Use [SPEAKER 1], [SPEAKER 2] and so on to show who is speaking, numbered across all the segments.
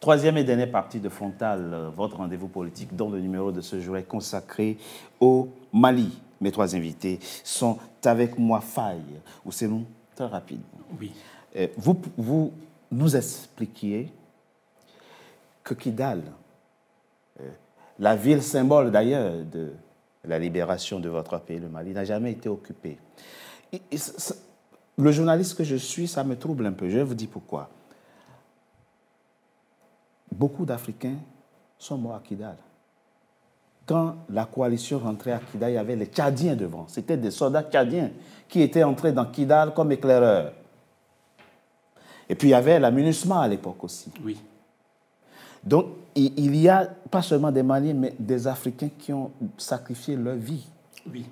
[SPEAKER 1] Troisième et dernière partie de Frontal, votre rendez-vous politique, dont le numéro de ce jour est consacré au Mali. Mes trois invités sont avec moi, Faye, ou c'est nous, très rapide.
[SPEAKER 2] Oui.
[SPEAKER 1] Vous nous expliquiez que Kidal, la ville symbole d'ailleurs de la libération de votre pays, le Mali, n'a jamais été occupée. Le journaliste que je suis, ça me trouble un peu. Je vais vous dire pourquoi. Beaucoup d'Africains sont morts à Kidal. Quand la coalition rentrait à Kidal, il y avait les Tchadiens devant. C'était des soldats tchadiens qui étaient entrés dans Kidal comme éclaireurs. Et puis il y avait la MINUSMA à l'époque aussi.
[SPEAKER 2] Oui.
[SPEAKER 1] Donc il y a pas seulement des Maliens, mais des Africains qui ont sacrifié leur vie.
[SPEAKER 2] Oui.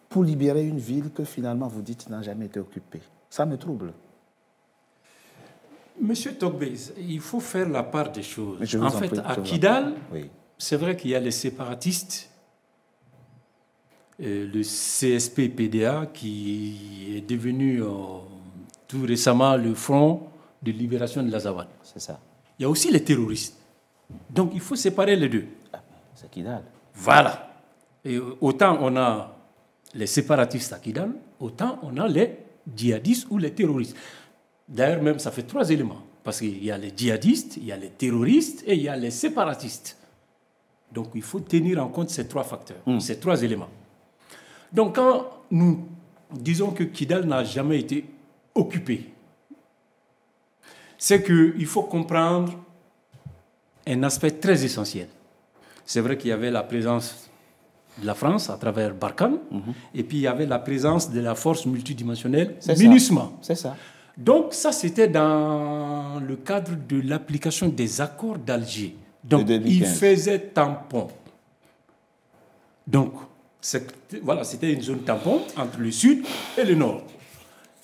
[SPEAKER 1] Pour libérer une ville que finalement vous dites n'a jamais été occupée. Ça me trouble.
[SPEAKER 2] Monsieur Togbé, il faut faire la part des choses.
[SPEAKER 1] En
[SPEAKER 2] fait, à Kidal,
[SPEAKER 1] oui,
[SPEAKER 2] c'est vrai qu'il y a les séparatistes, le CSP-PDA qui est devenu tout récemment le Front de libération de l'Azawad.
[SPEAKER 1] C'est ça.
[SPEAKER 2] Il y a aussi les terroristes. Donc il faut séparer les deux.
[SPEAKER 1] C'est Kidal.
[SPEAKER 2] Voilà. Et autant on a les séparatistes à Kidal, autant on a les djihadistes ou les terroristes. D'ailleurs, même, ça fait trois éléments. Parce qu'il y a les djihadistes, il y a les terroristes et il y a les séparatistes. Donc, il faut tenir en compte ces trois facteurs, ces trois éléments. Donc, quand nous disons que Kidal n'a jamais été occupé, c'est qu'il faut comprendre un aspect très essentiel. C'est vrai qu'il y avait la présence de la France à travers Barkhane, et puis il y avait la présence de la force multidimensionnelle MINUSMA.
[SPEAKER 1] C'est ça.
[SPEAKER 2] Donc ça, c'était dans le cadre de l'application des accords d'Alger. Donc il faisait tampon. Donc voilà, c'était une zone tampon entre le sud et le nord.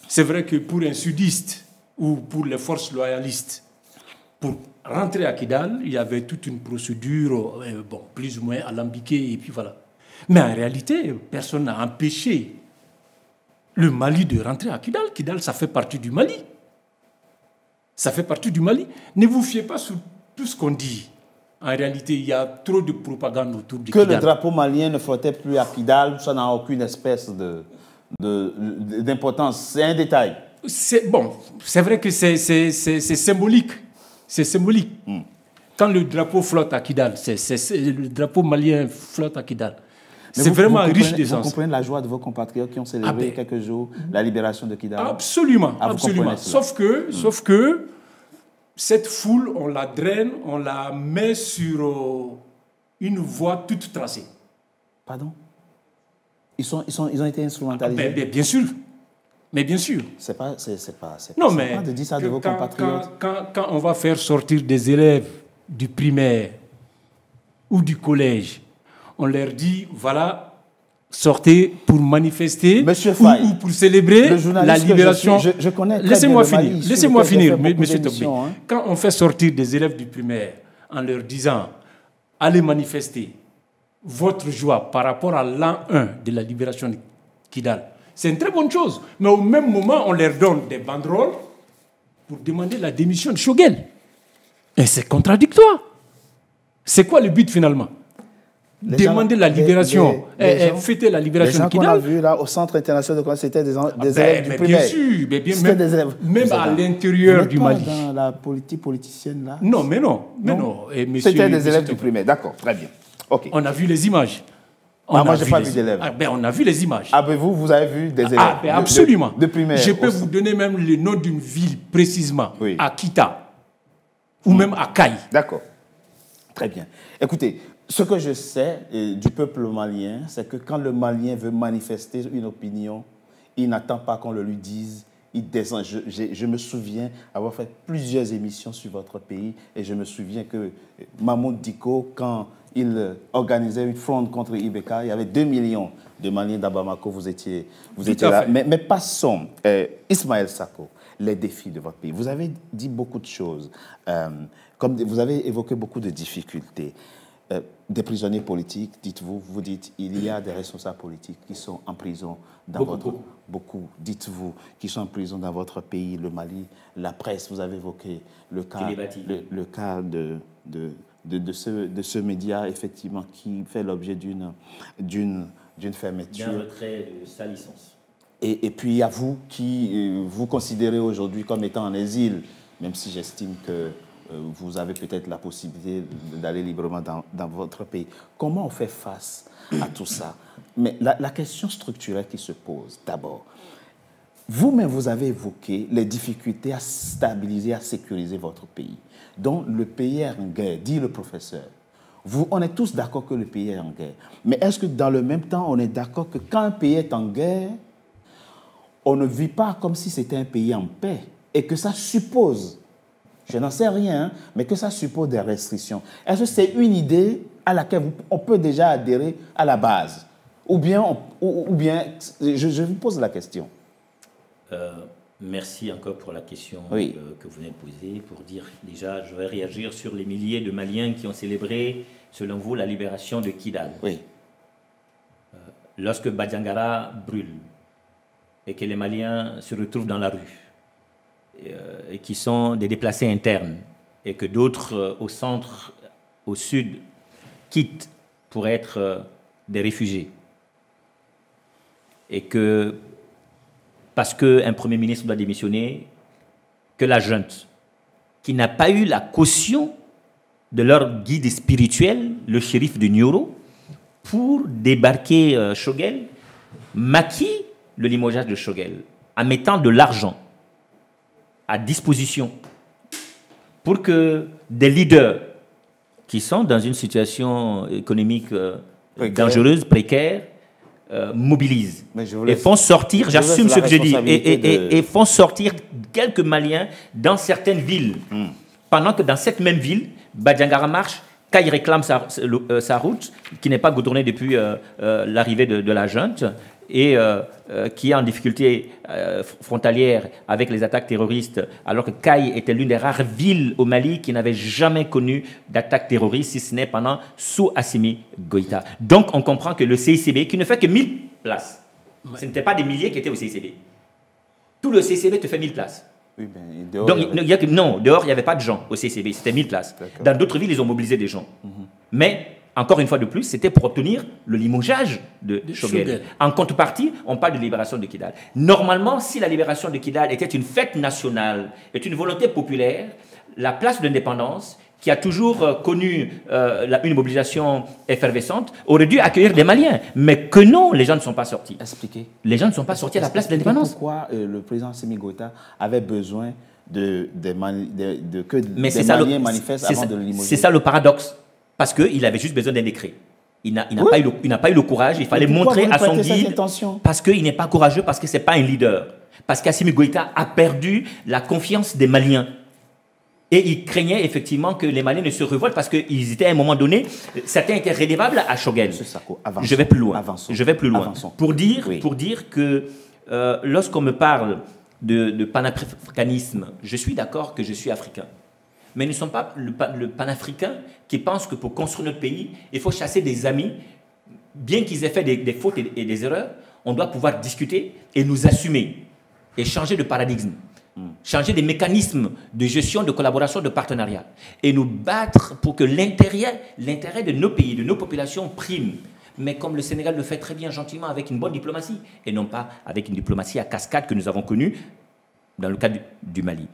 [SPEAKER 2] C'est vrai que pour un sudiste ou pour les forces loyalistes, pour rentrer à Kidal, il y avait toute une procédure, plus ou moins alambiquée, et puis voilà. Mais en réalité, personne n'a empêché le Mali de rentrer à Kidal. Kidal, ça fait partie du Mali. Ça fait partie du Mali. Ne vous fiez pas sur tout ce qu'on dit. En réalité, il y a trop de propagande autour de Kidal.
[SPEAKER 1] Que le drapeau malien ne flottait plus à Kidal, ça n'a aucune espèce d'importance. C'est un détail.
[SPEAKER 2] C'est vrai que c'est symbolique. C'est symbolique. Quand le drapeau flotte à Kidal, le drapeau malien flotte à Kidal. C'est vraiment riche d'essence.
[SPEAKER 1] Vous comprenez la joie de vos compatriotes qui ont célébré il y a quelques jours la libération de Kidal?
[SPEAKER 2] Absolument, absolument. Sauf que cette foule, on la draine, on la met sur une voie toute tracée.
[SPEAKER 1] Pardon? Ils ont été instrumentalisés?
[SPEAKER 2] Bien sûr. Mais bien sûr.
[SPEAKER 1] C'est pas de dire ça de vos compatriotes.
[SPEAKER 2] Quand on va faire sortir des élèves du primaire ou du collège, on leur dit, voilà, sortez pour manifester ou pour célébrer la libération.
[SPEAKER 1] Je connais.
[SPEAKER 2] Laissez-moi finir, monsieur Togbé. Quand on fait sortir des élèves du primaire en leur disant, allez manifester votre joie par rapport à l'an 1 de la libération de Kidal, c'est une très bonne chose. Mais au même moment, on leur donne des banderoles pour demander la démission de Choguel. Et c'est contradictoire. C'est quoi le but finalement? Demander la libération, fêter la libération de Kidal.
[SPEAKER 1] Les gens qu'on a vus là au Centre international de commerce, c'était des élèves du primaire.
[SPEAKER 2] Bien sûr, même à l'intérieur du Mali.
[SPEAKER 1] Vous n'êtes pas dans la politique politicienne là?
[SPEAKER 2] Non, mais non.
[SPEAKER 1] C'était des élèves du primaire, d'accord, très bien. Okay.
[SPEAKER 2] On a vu les images.
[SPEAKER 1] Moi, je n'ai pas vu d'élèves.
[SPEAKER 2] On a vu les images.
[SPEAKER 1] Vous avez vu des élèves
[SPEAKER 2] absolument.
[SPEAKER 1] De primaire.
[SPEAKER 2] Je peux vous donner même le nom d'une ville précisément, à Kita, ou même à Kaï.
[SPEAKER 1] D'accord, très bien. Écoutez, ce que je sais du peuple malien, c'est que quand le Malien veut manifester une opinion, il n'attend pas qu'on le lui dise, il descend. Je me souviens avoir fait plusieurs émissions sur votre pays et je me souviens que Mahmoud Dicko, quand il organisait une fronde contre Ibeka, il y avait 2 millions de Maliens d'Abamako, vous étiez là. Mais passons, Ismaël Sako, les défis de votre pays. Vous avez dit beaucoup de choses, comme vous avez évoqué beaucoup de difficultés. des prisonniers politiques, dites-vous, vous dites, il y a des responsables politiques qui sont en prison dans beaucoup, dites-vous, qui sont en prison dans votre pays, le Mali, la presse, vous avez évoqué le cas de ce média, effectivement, qui fait l'objet d'une fermeture.
[SPEAKER 3] D'un retrait de sa licence.
[SPEAKER 1] Et puis, il y a vous qui vous considérez aujourd'hui comme étant en exil, même si j'estime que vous avez peut-être la possibilité d'aller librement dans votre pays. Comment on fait face à tout ça? Mais la question structurelle qui se pose, d'abord, vous-même, vous avez évoqué les difficultés à stabiliser, à sécuriser votre pays. Donc, le pays est en guerre, dit le professeur. On est tous d'accord que le pays est en guerre. Mais est-ce que dans le même temps, on est d'accord que quand un pays est en guerre, on ne vit pas comme si c'était un pays en paix et que ça suppose, je n'en sais rien, hein, mais que ça suppose des restrictions. Est-ce que c'est une idée à laquelle on peut déjà adhérer à la base? Ou bien je vous pose la question.
[SPEAKER 3] Merci encore pour la question
[SPEAKER 1] oui.
[SPEAKER 3] Que vous venez de poser. Pour dire, déjà, je vais réagir sur les milliers de Maliens qui ont célébré, selon vous, la libération de Kidal.
[SPEAKER 1] Oui.
[SPEAKER 3] Lorsque Badjangara brûle et que les Maliens se retrouvent dans la rue, et qui sont des déplacés internes, et que d'autres au centre, au sud, quittent pour être des réfugiés, et que, parce qu'un Premier ministre doit démissionner, que la junte, qui n'a pas eu la caution de leur guide spirituel, le shérif de Nioro, pour débarquer Choguel, maquille le limogeage de Choguel en mettant de l'argent à disposition pour que des leaders qui sont dans une situation économique dangereuse, précaire, mobilisent et font sortir, j'assume ce que je dis, et font sortir quelques Maliens dans certaines villes. Pendant que dans cette même ville, Badjangara marche, quand il réclame sa route, qui n'est pas goudronnée depuis l'arrivée de la junte, et qui est en difficulté frontalière avec les attaques terroristes, alors que Kaï était l'une des rares villes au Mali qui n'avait jamais connu d'attaque terroriste, si ce n'est pendant sous Assimi Goïta. Donc on comprend que le CICB, qui ne fait que 1000 places, ce n'était pas des milliers qui étaient au CICB. Tout le CICB te fait 1000 places.
[SPEAKER 1] Oui, ben, dehors,
[SPEAKER 3] donc, dehors, il n'y avait pas de gens au CICB, c'était 1000 places. Dans d'autres villes, ils ont mobilisé des gens. Mais encore une fois de plus, c'était pour obtenir le limogeage de Choguel. En contrepartie, on parle de libération de Kidal. Normalement, si la libération de Kidal était une fête nationale, est une volonté populaire, la place d'indépendance, qui a toujours connu une mobilisation effervescente, aurait dû accueillir des Maliens. Mais que non, les gens ne sont pas sortis.
[SPEAKER 1] Expliquez.
[SPEAKER 3] Les gens ne sont pas sortis à la place d'indépendance.
[SPEAKER 1] Pourquoi le président Assimi Goïta avait besoin que des Maliens manifestent avant de le limoger?
[SPEAKER 3] C'est ça le paradoxe. Parce qu'il avait juste besoin d'un décret. Il n'a pas eu le courage, il fallait montrer à son guide, parce qu'il n'est pas courageux, parce que ce n'est pas un leader. Parce qu'Assimi Goïta a perdu la confiance des Maliens. Et il craignait effectivement que les Maliens ne se révoltent, parce qu'ils étaient à un moment donné, certains étaient rédevables à Choguel. Je vais plus loin. Je vais plus loin. Pour dire que lorsqu'on me parle de panafricanisme, je suis d'accord que je suis africain. Mais nous ne sommes pas le panafricain qui pense que pour construire notre pays, il faut chasser des amis, bien qu'ils aient fait des fautes et des erreurs, on doit pouvoir discuter et nous assumer et changer de paradigme, changer des mécanismes de gestion, de collaboration, de partenariat et nous battre pour que l'intérêt de nos pays, de nos populations prime. Mais comme le Sénégal le fait très bien gentiment avec une bonne diplomatie et non pas avec une diplomatie à cascade que nous avons connue dans le cas du Mali.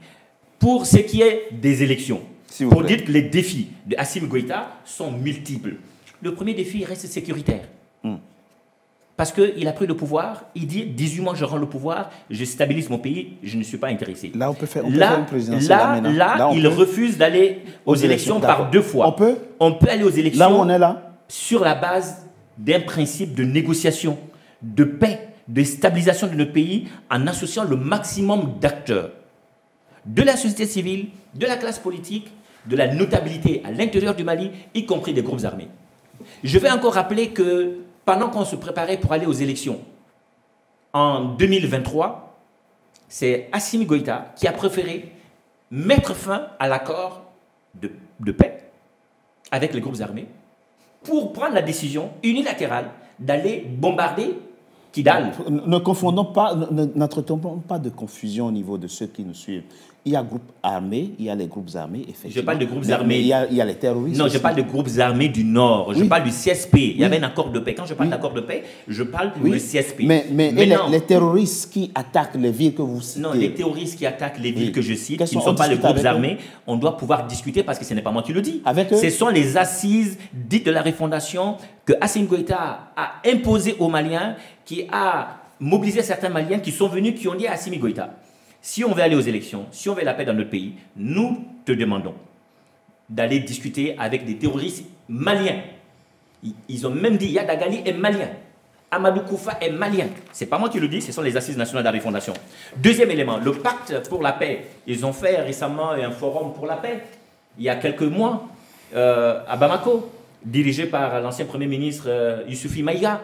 [SPEAKER 3] Pour ce qui est des élections, pour dire que les défis de Assimi Goïta sont multiples. Le premier défi reste sécuritaire. Parce qu'il a pris le pouvoir, il dit 18 mois je rends le pouvoir, je stabilise mon pays, je ne suis pas intéressé.
[SPEAKER 1] Là, on peut faire une présidentielle.
[SPEAKER 3] Là, il refuse d'aller aux élections par 2 fois. On peut aller aux élections
[SPEAKER 1] là où on est là,
[SPEAKER 3] sur la base d'un principe de négociation, de paix, de stabilisation de notre pays, en associant le maximum d'acteurs. De la société civile, de la classe politique, de la notabilité à l'intérieur du Mali, y compris des groupes armés. Je vais encore rappeler que pendant qu'on se préparait pour aller aux élections, en 2023, c'est Assimi Goïta qui a préféré mettre fin à l'accord de paix avec les groupes armés pour prendre la décision unilatérale d'aller bombarder Kidal.
[SPEAKER 1] Ne confondons pas, n'entretenons pas de confusion au niveau de ceux qui nous suivent. Il y a groupes armés, il y a les groupes armés, effectivement.
[SPEAKER 3] Je parle de groupes armés.
[SPEAKER 1] Il y a les terroristes.
[SPEAKER 3] Non, je parle de groupes armés du Nord. Je parle du CSP. Il y avait un accord de paix. Quand je parle d'accord de paix, je parle du CSP.
[SPEAKER 1] Mais les terroristes qui attaquent les villes que vous citez.
[SPEAKER 3] Non, les terroristes qui attaquent les villes que je cite, qui ne sont pas les groupes armés, on doit pouvoir discuter parce que ce n'est pas moi qui le dis.
[SPEAKER 1] Avec eux?
[SPEAKER 3] Ce sont les assises dites de la refondation que Assimi Goïta a imposées aux Maliens, qui a mobilisé certains Maliens qui sont venus, qui ont dit à Assimi Goïta: si on veut aller aux élections, si on veut la paix dans notre pays, nous te demandons d'aller discuter avec des terroristes maliens. Ils ont même dit Yada Gali est malien, Amadou Koufa est malien. C'est pas moi qui le dis, ce sont les assises nationales de la refondation. Deuxième élément, le pacte pour la paix. Ils ont fait récemment un forum pour la paix, il y a quelques mois, à Bamako, dirigé par l'ancien Premier ministre Youssouphi Maïga.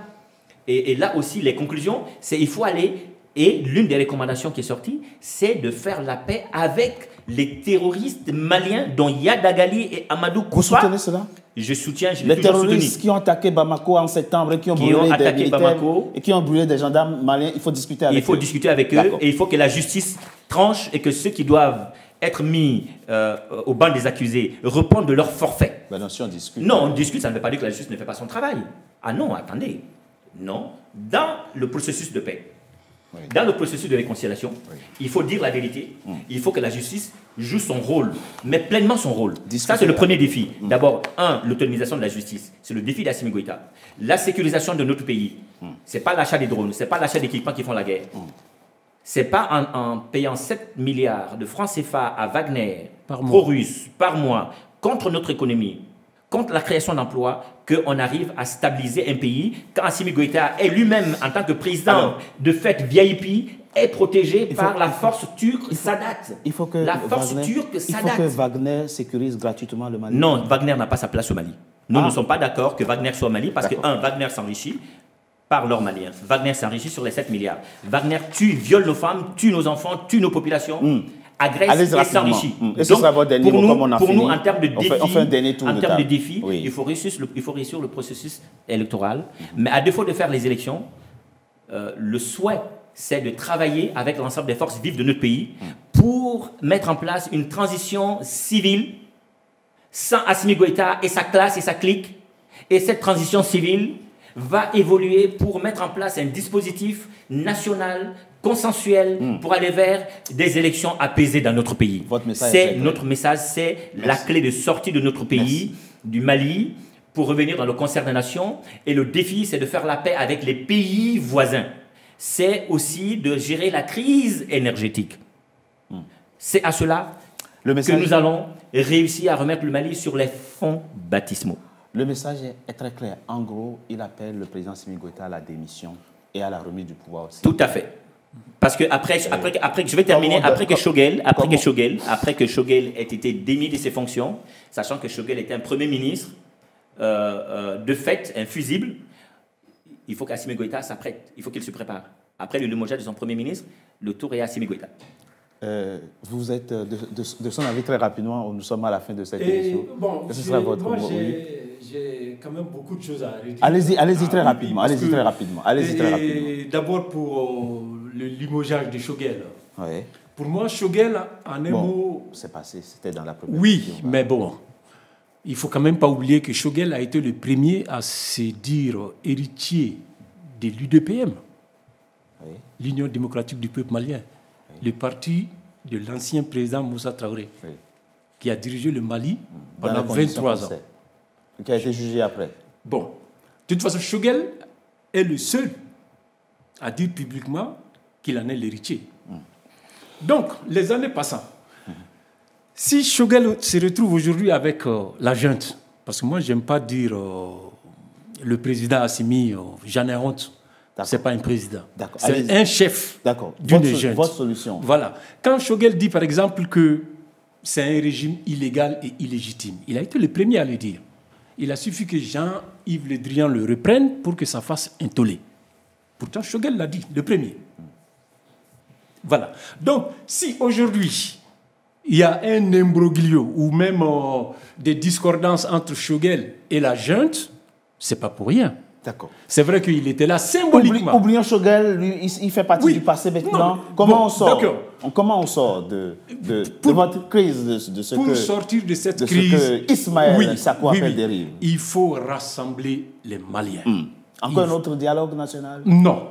[SPEAKER 3] Et là aussi, les conclusions, c'est qu'il faut aller. Et l'une des recommandations qui est sortie, c'est de faire la paix avec les terroristes maliens, dont Yada Gali et Amadou Koufa.
[SPEAKER 1] Vous soutenez cela?
[SPEAKER 3] Je soutiens, je
[SPEAKER 1] les terroristes qui ont attaqué Bamako en septembre et qui ont brûlé des militaires et qui ont brûlé des gendarmes maliens, il faut discuter avec eux.
[SPEAKER 3] Il faut discuter avec eux et il faut que la justice tranche et que ceux qui doivent être mis au banc des accusés répondent de leur forfait.
[SPEAKER 1] Ben non, si on discute.
[SPEAKER 3] Non, on discute, ça ne veut pas dire que la justice ne fait pas son travail. Ah non, attendez. Non, dans le processus de paix, dans le processus de réconciliation, il faut dire la vérité. Il faut que la justice joue son rôle, mais pleinement son rôle. Ça, c'est le premier défi. D'abord, l'autonomisation de la justice. C'est le défi d'Assimi Goïta. La sécurisation de notre pays. Ce n'est pas l'achat des drones, ce n'est pas l'achat d'équipements qui font la guerre. Ce n'est pas en payant 7 milliards de francs CFA à Wagner, pro-russe, par mois, contre notre économie, contre la création d'emplois, qu'on arrive à stabiliser un pays quand Assimi Goïta est lui-même, en tant que président de fait VIP, est protégé par la force turque Sadat.
[SPEAKER 1] Il faut que Wagner sécurise gratuitement le Mali.
[SPEAKER 3] Non, Wagner n'a pas sa place au Mali. Nous ne sommes pas d'accord que Wagner soit au Mali parce que, Wagner s'enrichit par l'or malien. Wagner s'enrichit sur les 7 milliards. Wagner tue, viole nos femmes, tue nos enfants, tue nos populations. Agresse et s'enrichit.
[SPEAKER 1] Et ce sera votre dernier mot, comme on a fini.
[SPEAKER 3] Pour nous, en termes de défi,
[SPEAKER 1] on fait un dernier tour de
[SPEAKER 3] défi, il faut réussir le processus électoral. Mais à défaut de faire les élections, le souhait, c'est de travailler avec l'ensemble des forces vives de notre pays pour mettre en place une transition civile sans Assimi Goïta et sa classe et sa clique. Et cette transition civile va évoluer pour mettre en place un dispositif national consensuel pour aller vers des élections apaisées dans notre pays. C'est notre message, c'est la clé de sortie de notre pays, du Mali, pour revenir dans le concert des nations. Et le défi, c'est de faire la paix avec les pays voisins. C'est aussi de gérer la crise énergétique. C'est à cela que nous allons réussir à remettre le Mali sur les fonds baptismaux.
[SPEAKER 1] Le message est très clair. En gros, il appelle le président Assimi Goïta à la démission et à la remise du pouvoir aussi.
[SPEAKER 3] Tout à fait. Parce que après je vais terminer, après que Choguel ait été démis de ses fonctions, sachant que Choguel était un premier ministre, de fait, infusible, il faut qu'Assimi Goïta s'apprête, il faut qu'il se prépare. Après le limogeage de son premier ministre, le tour est à Assimi Goïta.
[SPEAKER 1] Vous êtes de son avis très rapidement, nous sommes à la fin de cette émission.
[SPEAKER 2] Bon, ce sera votre mot. J'ai quand même beaucoup de choses à redire.
[SPEAKER 1] Allez-y très rapidement.
[SPEAKER 2] D'abord pour le limogeage de Choguel. Oui. Pour moi, Choguel, en un mot...
[SPEAKER 1] C'est passé, c'était dans la première.
[SPEAKER 2] Oui, mais bon, il ne faut quand même pas oublier que Choguel a été le premier à se dire héritier de l'UDPM, l'Union démocratique du peuple malien, le parti de l'ancien président Moussa Traoré, qui a dirigé le Mali pendant 23 ans.
[SPEAKER 1] Qui a été jugé après.
[SPEAKER 2] Bon, de toute façon, Choguel est le seul à dire publiquement qu'il en est l'héritier. Donc, les années passant, si Choguel se retrouve aujourd'hui avec la junte, parce que moi, je n'aime pas dire le président Assimi, j'en ai honte, ce n'est pas un président. C'est un chef d'une junte.
[SPEAKER 1] Votre solution.
[SPEAKER 2] Voilà. Quand Choguel dit, par exemple, que c'est un régime illégal et illégitime, il a été le premier à le dire. Il a suffi que Jean-Yves Le Drian le reprenne pour que ça fasse un tollé. Pourtant, Choguel l'a dit, le premier. Voilà. Donc, si aujourd'hui, il y a un imbroglio ou même des discordances entre Choguel et la junte, C'est pas pour rien.
[SPEAKER 1] D'accord.
[SPEAKER 2] C'est vrai qu'il était là symboliquement.
[SPEAKER 1] Oublions Choguel, lui, il fait partie du passé maintenant.
[SPEAKER 2] Non,
[SPEAKER 1] comment on sort de votre crise, de ce
[SPEAKER 2] pour sortir de cette crise,
[SPEAKER 1] que Ismaël Sako appelle dérive?
[SPEAKER 2] Il faut rassembler les Maliens.
[SPEAKER 1] Encore un autre dialogue national?
[SPEAKER 2] Non.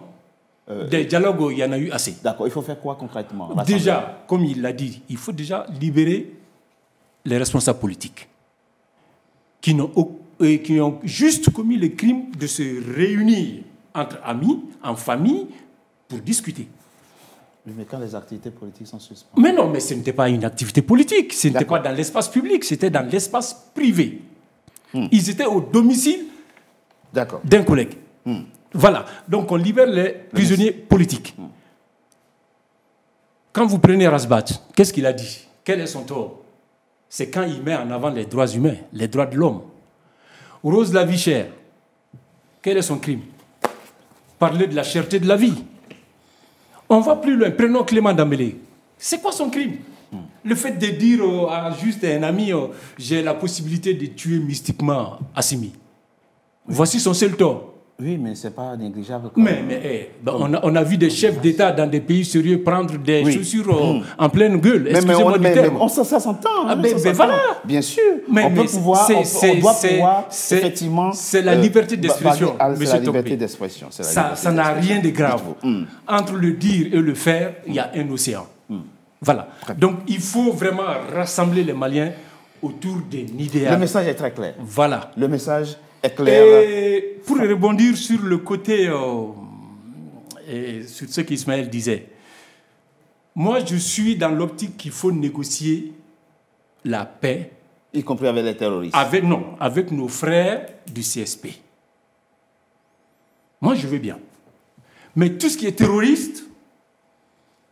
[SPEAKER 2] Des dialogues, il y en a eu assez.
[SPEAKER 1] D'accord. Il faut faire quoi concrètement?
[SPEAKER 2] Déjà, comme il l'a dit, il faut déjà libérer les responsables politiques qui ont juste commis le crime de se réunir entre amis, en famille, pour discuter.
[SPEAKER 1] Mais quand les activités politiques sont suspendues?
[SPEAKER 2] Mais non, mais ce n'était pas une activité politique, ce n'était pas dans l'espace public, c'était dans l'espace privé. Ils étaient au domicile d'un collègue. Voilà, donc on libère les prisonniers politiques. Quand vous prenez Rasbat, qu'est-ce qu'il a dit? Quel est son tort? C'est quand il met en avant les droits humains, les droits de l'homme. Rose Lavichère, quel est son crime? Parler de la cherté de la vie. On va plus loin, prenons Clément Dambélé. C'est quoi son crime? Le fait de dire à juste un ami, j'ai la possibilité de tuer mystiquement Assimi. Voici son seul tort.
[SPEAKER 1] Oui, mais ce n'est pas négligeable.
[SPEAKER 2] On a vu des chefs d'État dans des pays sérieux prendre des chaussures en pleine gueule. Excusez-moi du terme.
[SPEAKER 1] Ça s'entend.
[SPEAKER 2] Voilà.
[SPEAKER 1] Bien sûr. On doit pouvoir, effectivement...
[SPEAKER 2] C'est la liberté d'expression,
[SPEAKER 1] c'est la liberté d'expression.
[SPEAKER 2] Ça n'a rien de grave. Entre le dire et le faire, il y a un océan. Voilà. Donc, il faut vraiment rassembler les Maliens autour d'un idéal.
[SPEAKER 1] Le message est très clair.
[SPEAKER 2] Voilà.
[SPEAKER 1] Le message est clair.
[SPEAKER 2] Et pour rebondir sur le côté, sur ce qu'Ismaël disait, moi je suis dans l'optique qu'il faut négocier la paix.
[SPEAKER 1] Y compris avec les terroristes.
[SPEAKER 2] Avec nos frères du CSP. Moi je veux bien. Mais tout ce qui est terroriste,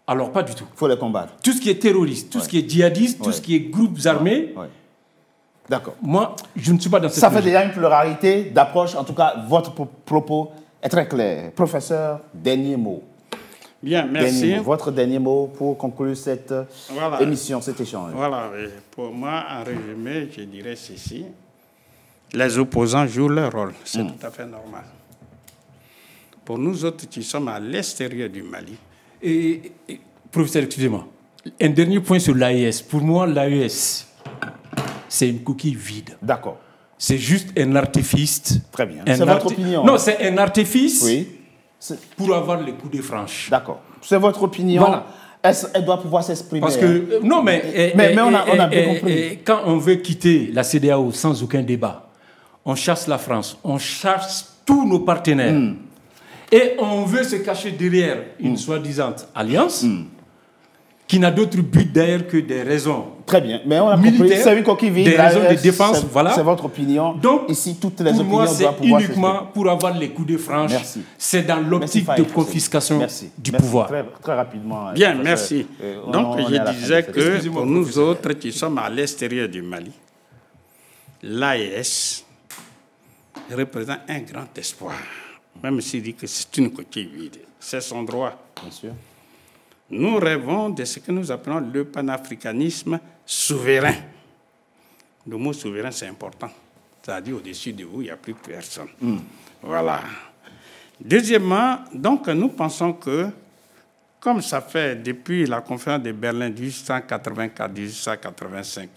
[SPEAKER 2] alors pas du tout.
[SPEAKER 1] Il faut les combattre.
[SPEAKER 2] Tout ce qui est terroriste, tout ce qui est djihadiste, tout ce qui est groupes armés.
[SPEAKER 1] D'accord.
[SPEAKER 2] Moi, je ne suis pas dans cette
[SPEAKER 1] Ça fait déjà une pluralité d'approches. En tout cas, votre propos est très clair. Professeur, dernier mot.
[SPEAKER 4] Bien, merci.
[SPEAKER 1] Votre dernier mot pour conclure cette émission, cet échange.
[SPEAKER 4] Voilà. Pour moi, en résumé, je dirais ceci. Les opposants jouent leur rôle. C'est tout à fait normal. Pour nous autres qui sommes à l'extérieur du Mali.
[SPEAKER 2] Et professeur, excusez-moi. Un dernier point sur l'AES. Pour moi, l'AES... c'est une coquille vide.
[SPEAKER 1] D'accord.
[SPEAKER 2] C'est juste un artifice.
[SPEAKER 1] Très bien. C'est votre opinion.
[SPEAKER 2] Non, c'est un artifice
[SPEAKER 1] oui.
[SPEAKER 2] Pour avoir les coups de franche.
[SPEAKER 1] D'accord. C'est votre opinion.
[SPEAKER 2] Voilà.
[SPEAKER 1] Elle doit pouvoir s'exprimer.
[SPEAKER 2] Parce que, non, mais
[SPEAKER 1] on a bien compris.
[SPEAKER 2] Quand on veut quitter la CEDEAO sans aucun débat, on chasse la France, on chasse tous nos partenaires. Et on veut se cacher derrière une soi-disant alliance qui n'a d'autre but d'ailleurs que des raisons
[SPEAKER 1] très bien, mais on a compris, c'est une coquille vide,
[SPEAKER 2] des raisons de défense, voilà.
[SPEAKER 1] C'est votre opinion.
[SPEAKER 2] Donc,
[SPEAKER 1] ici, toutes les
[SPEAKER 2] pour
[SPEAKER 1] opinions
[SPEAKER 2] moi,
[SPEAKER 1] doivent pouvoir
[SPEAKER 2] c'est uniquement pour avoir les coups de franche.
[SPEAKER 1] Merci.
[SPEAKER 2] C'est dans l'optique de confiscation du pouvoir.
[SPEAKER 1] Très rapidement.
[SPEAKER 4] Bien, merci. Donc, je disais que pour nous autres qui sommes à l'extérieur du Mali, l'AES représente un grand espoir, même s'il dit que c'est une coquille vide. C'est son droit.
[SPEAKER 1] Bien sûr.
[SPEAKER 4] Nous rêvons de ce que nous appelons le panafricanisme souverain. Le mot souverain, c'est important. C'est-à-dire, au-dessus de vous, il n'y a plus personne. Voilà. Deuxièmement, donc, nous pensons que, comme ça fait depuis la conférence de Berlin 1884-1885,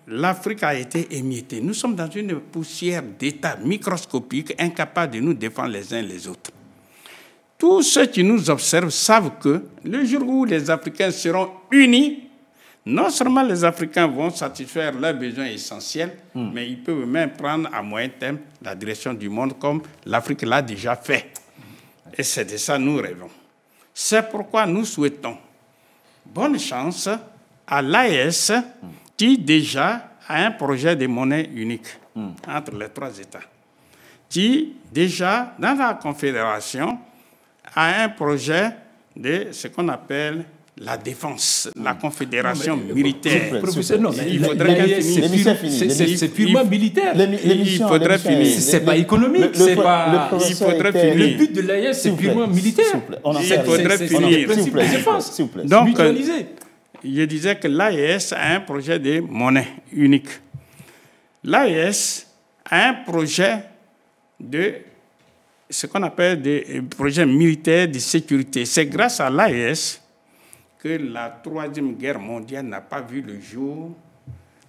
[SPEAKER 4] l'Afrique a été émiettée. Nous sommes dans une poussière d'États microscopiques, incapables de nous défendre les uns les autres. Tous ceux qui nous observent savent que le jour où les Africains seront unis, non seulement les Africains vont satisfaire leurs besoins essentiels, mais ils peuvent même prendre à moyen terme la direction du monde comme l'Afrique l'a déjà fait. Et c'est de ça que nous rêvons. C'est pourquoi nous souhaitons bonne chance à l'AES qui déjà a un projet de monnaie unique entre les trois États, qui déjà dans la Confédération a un projet de ce qu'on appelle la défense, la confédération militaire.
[SPEAKER 2] Professeur, non, mais
[SPEAKER 4] il faudrait qu'elle
[SPEAKER 2] finisse. C'est purement militaire.
[SPEAKER 4] Il faudrait finir.
[SPEAKER 2] C'est pas économique.
[SPEAKER 4] Il faudrait finir.
[SPEAKER 2] Le but de l'AES, c'est purement militaire.
[SPEAKER 4] Il faudrait finir.
[SPEAKER 2] Donc,
[SPEAKER 4] je disais que l'AES a un projet de monnaie unique. L'AES à un projet de ce qu'on appelle des projets militaires de sécurité. C'est grâce à l'AES que la Troisième Guerre mondiale n'a pas vu le jour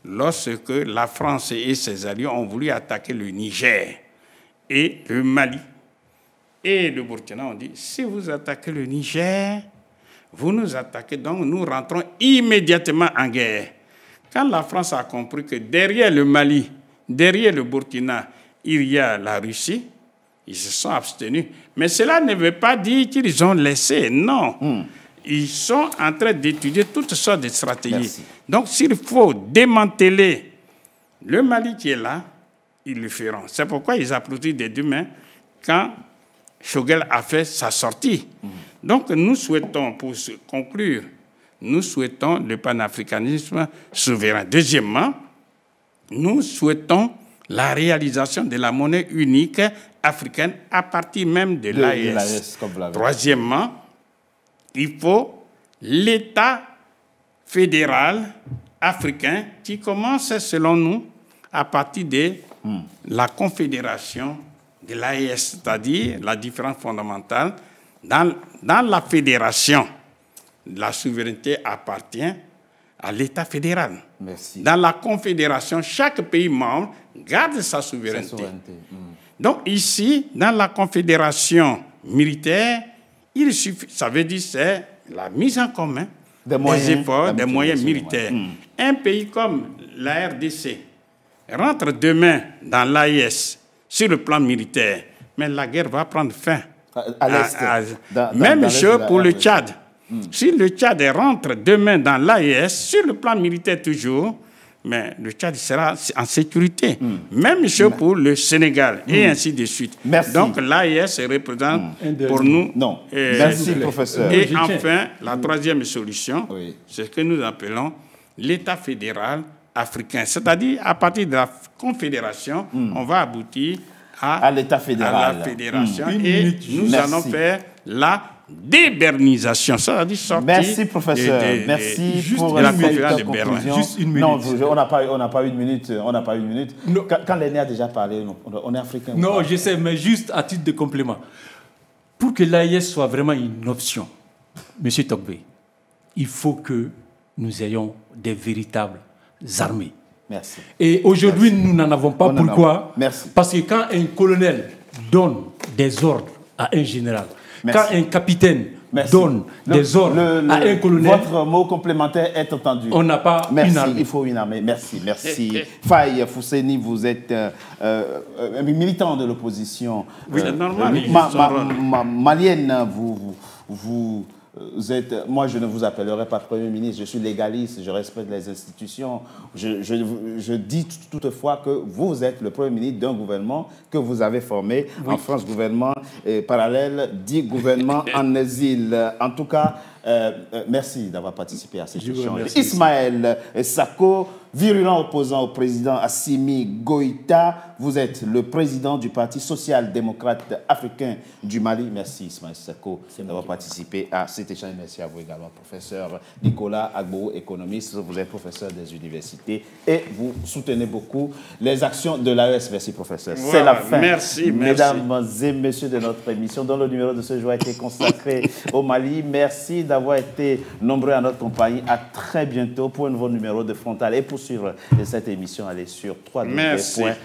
[SPEAKER 4] lorsque la France et ses alliés ont voulu attaquer le Niger et le Mali. Et le Burkina ont dit, si vous attaquez le Niger, vous nous attaquez, donc nous rentrons immédiatement en guerre. Quand la France a compris que derrière le Mali, derrière le Burkina, il y a la Russie, ils se sont abstenus. Mais cela ne veut pas dire qu'ils ont laissé, non. Ils sont en train d'étudier toutes sortes de stratégies.
[SPEAKER 1] Merci.
[SPEAKER 4] Donc, s'il faut démanteler le Mali qui est là, ils le feront. C'est pourquoi ils applaudissent des deux mains quand Choguel a fait sa sortie. Donc, nous souhaitons, pour conclure, nous souhaitons le panafricanisme souverain. Deuxièmement, nous souhaitons la réalisation de la monnaie unique africaine à partir même de l'AES. Troisièmement, il faut l'État fédéral africain qui commence, selon nous, à partir de la confédération de l'AES, c'est-à-dire la différence fondamentale. Dans la fédération, la souveraineté appartient à l'État fédéral.
[SPEAKER 1] Merci.
[SPEAKER 4] Dans la confédération, chaque pays membre garde sa souveraineté. Donc ici, dans la confédération militaire, il suffit, ça veut dire c'est la mise en commun des efforts, des moyens militaires. Un pays comme la RDC rentre demain dans l'AES sur le plan militaire, mais la guerre va prendre fin.
[SPEAKER 1] À l'Est.
[SPEAKER 4] Même chose pour le Tchad. Si le Tchad rentre demain dans l'AES, sur le plan militaire toujours, mais le Tchad sera en sécurité. Même chose pour le Sénégal, et ainsi de suite.
[SPEAKER 1] Merci.
[SPEAKER 4] Donc l'AES représente pour nous...
[SPEAKER 1] Non. Merci, professeur.
[SPEAKER 4] Et enfin, la troisième solution, c'est ce que nous appelons l'État fédéral africain. C'est-à-dire, à partir de la confédération, on va aboutir à l'État fédéral. À la fédération. Et nous allons faire la débernisation, c'est-à-dire sortir.
[SPEAKER 1] Merci, professeur. Merci pour la conférence de Berlin.
[SPEAKER 2] Juste une minute.
[SPEAKER 1] Non, on n'a pas une minute. On n'a pas une minute. Quand l'aîné a déjà parlé, on est africain.
[SPEAKER 2] Non, je sais, mais juste à titre de complément. Pour que l'AES soit vraiment une option, M. Tokbe, il faut que nous ayons des véritables armées.
[SPEAKER 1] Merci.
[SPEAKER 2] Et aujourd'hui, nous n'en avons pas. Pourquoi?
[SPEAKER 1] Merci.
[SPEAKER 2] Parce que quand un colonel donne des ordres à un général, quand un capitaine donne des ordres à un colonel...
[SPEAKER 1] Votre mot complémentaire est entendu.
[SPEAKER 2] On n'a pas une armée.
[SPEAKER 1] Il faut une armée. Merci, merci. Faye Fousseni, vous êtes un militant de l'opposition.
[SPEAKER 4] Oui, c'est normal.
[SPEAKER 1] Malienne, vous êtes... Moi, je ne vous appellerai pas Premier ministre, je suis légaliste, je respecte les institutions. Je dis toutefois que vous êtes le Premier ministre d'un gouvernement que vous avez formé en France, gouvernement parallèle, dit gouvernement en exil. En tout cas, merci d'avoir participé à cet échange. Ismaël Sako, virulent opposant au président Assimi Goïta, vous êtes le président du Parti social-démocrate africain du Mali. Merci Ismaël Sako d'avoir participé à cet échange. Merci à vous également, professeur Nicolas Agbo, économiste. Vous êtes professeur des universités et vous soutenez beaucoup les actions de l'AES. Merci, professeur. Voilà, c'est la fin.
[SPEAKER 4] Merci,
[SPEAKER 1] mesdames et messieurs, de notre émission, dont le numéro de ce jour a été consacré au Mali. Merci d'avoir été nombreux à notre compagnie. À très bientôt pour un nouveau numéro de Frontal. Et pour suivre cette émission, allez sur www.nca-tv.com.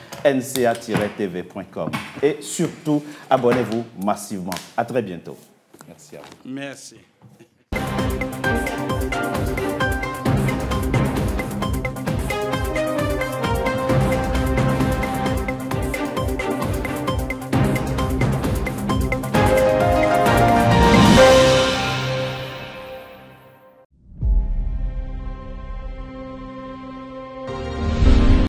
[SPEAKER 1] Et surtout, abonnez-vous massivement. À très bientôt. Merci à vous.
[SPEAKER 4] Merci.